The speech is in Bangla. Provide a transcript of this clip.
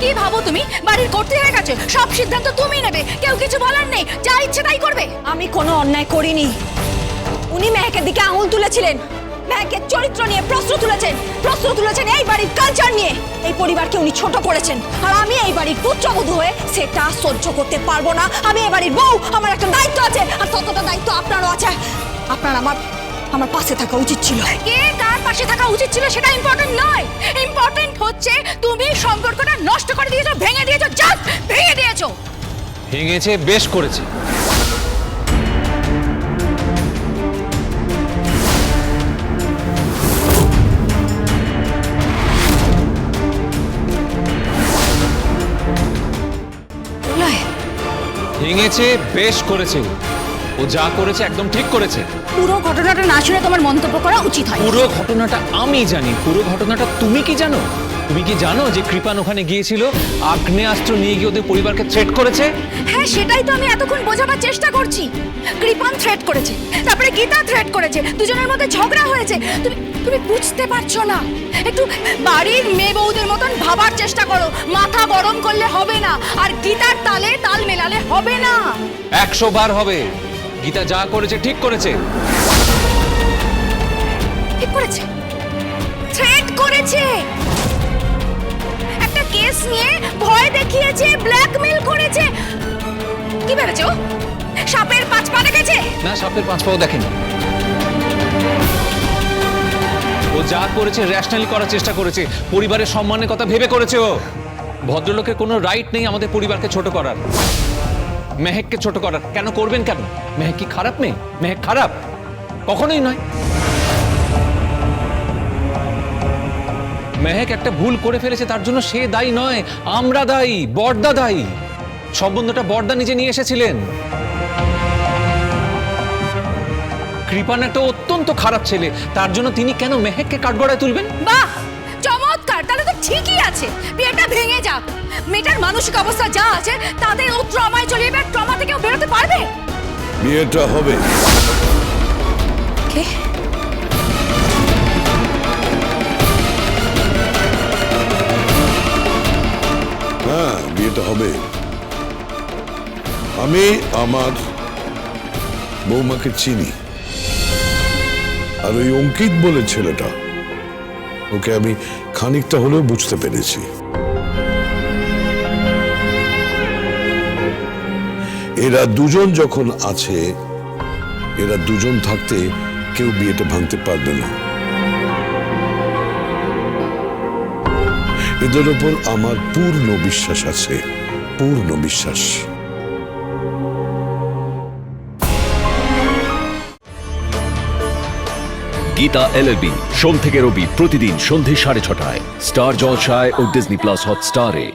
কি ভাবো তুমি? বাড়ির কর্ত্রী হয়ে গেছে, সব সিদ্ধান্ত তুমি নেবে, কেউ কিছু বলার নেই, যা ইচ্ছে তাই করবে। আমি কোনো অন্যায় করিনি। উনি মেহেকের দিকে আঙুল তুলেছিলেন, মেহেকের চরিত্র নিয়ে প্রশ্ন তুলেছেন এই বাড়ির কালচার নিয়ে। এই পরিবারকে উনি ছোট করেছেন, আর আমি এই বাড়ির পুত্রবধূ হয়ে সেটা সহ্য করতে পারবো না। আমি এই বাড়ির বউ, আমার একটা দায়িত্ব আছে, আর ততটা দায়িত্ব আপনারও আছে। আপনার আমার পাশে থাকা উচিত ছিল। কে কার পাশে থাকা উচিত ছিল সেটা ইম্পর্টেন্ট নয়, ইম্পর্টেন্ট হচ্ছে তুমি সম্পর্কটা নষ্ট করে দিয়েছো, ভেঙে দিয়েছো, জাস্ট ভেঙে দিয়েছো। ভেঙেছে, বেশ করেছে। ভেঙেছে, বেশ করেছে। ও যা করেছে একদম ঠিক করেছে। পুরো ঘটনাটা না শুনে তোমার মন্তব্য করা উচিত হয়। পুরো ঘটনাটা আমি জানি, পুরো ঘটনাটা তুমি কি জানো? তুমি কি জানো যে কৃপান ওখানে গিয়েছিল, আগ্নেয়াস্ত্র নিয়ে গিয়ে ওদের পরিবারকে থ্রেট করেছে? হ্যাঁ, সেটাই তো আমি এতক্ষণ বোঝাবার চেষ্টা করছি। কৃপান থ্রেট করেছে, তারপরে গীতা থ্রেট করেছে, দুজনের মধ্যে ঝগড়া হয়েছে। তুমি বুঝতে পারছো না? একটু বাড়ির মেয়ে বউদের মতন ভাবার চেষ্টা করো। মাথা গরম করলে হবে না, আর গীতার তালে তাল মেলালে হবে না। 100 বার হবে। গীতা যা করেছে ঠিক করেছে। ঠিক করেছে, থ্রেট করেছে, একটা কেস নিয়ে ভয় দেখিয়েছে, ব্ল্যাকমেল করেছে। কি ভেবেছো সাপের 5 পা দেখেছে? না, সাপের 5 পাও দেখেনি। ও যা করেছে রেশনালি করার চেষ্টা করেছে, পরিবারের সম্মানের কথা ভেবে করেছে। ও ভদ্রলোকের কোনো রাইট নেই আমাদের পরিবারকে ছোট করার, মেহেককে ছোট করার। কেন করবেন? কেন? মেহেক কি খারাপ মেয়ে? মেহেক খারাপ? কখনোই নয়। মেহেক একটা ভুল করে ফেলেছে, তার জন্য সে দায়ী নয়, আমরা দায়ী, বড়দা দায়ী। সম্বন্ধটা বড়দা নিজে নিয়ে এসেছিলেন। কৃপান একটা অত্যন্ত খারাপ ছেলে, তার জন্য তিনি কেন মেহেককে কাঠগড়ায় তুলবেন? বাহ, চমৎকার! তাহলে তো ঠিকই আছে, বিয়েটা ভেঙে যাক। মেয়েটার মানসিক অবস্থা যা আছে তাদের ও ট্রমায় চলে যাবে, ট্রমা থেকেও বেরোতে পারবে। বিয়েটা হবে। কে? হ্যাঁ, বিয়েটা হবে। আমি আমার বৌমাকে চিনি, আর ওই অঙ্কিত বলে ছেলেটা, ওকে আমি খানিকটা হলেও বুঝতে পেরেছি। এরা দুজন যখন আছে, এরা দুজন থাকতে কেউ বিয়েটা ভাঙতে পারবে না। এদের ওপর আমার পূর্ণ বিশ্বাস আছে, পূর্ণ বিশ্বাস। গীতা এলএলবি সোম থেকে রবি প্রতিদিন সন্ধে 6:30টায় স্টার জলসায় ও ডিজনি প্লাস হটস্টারে।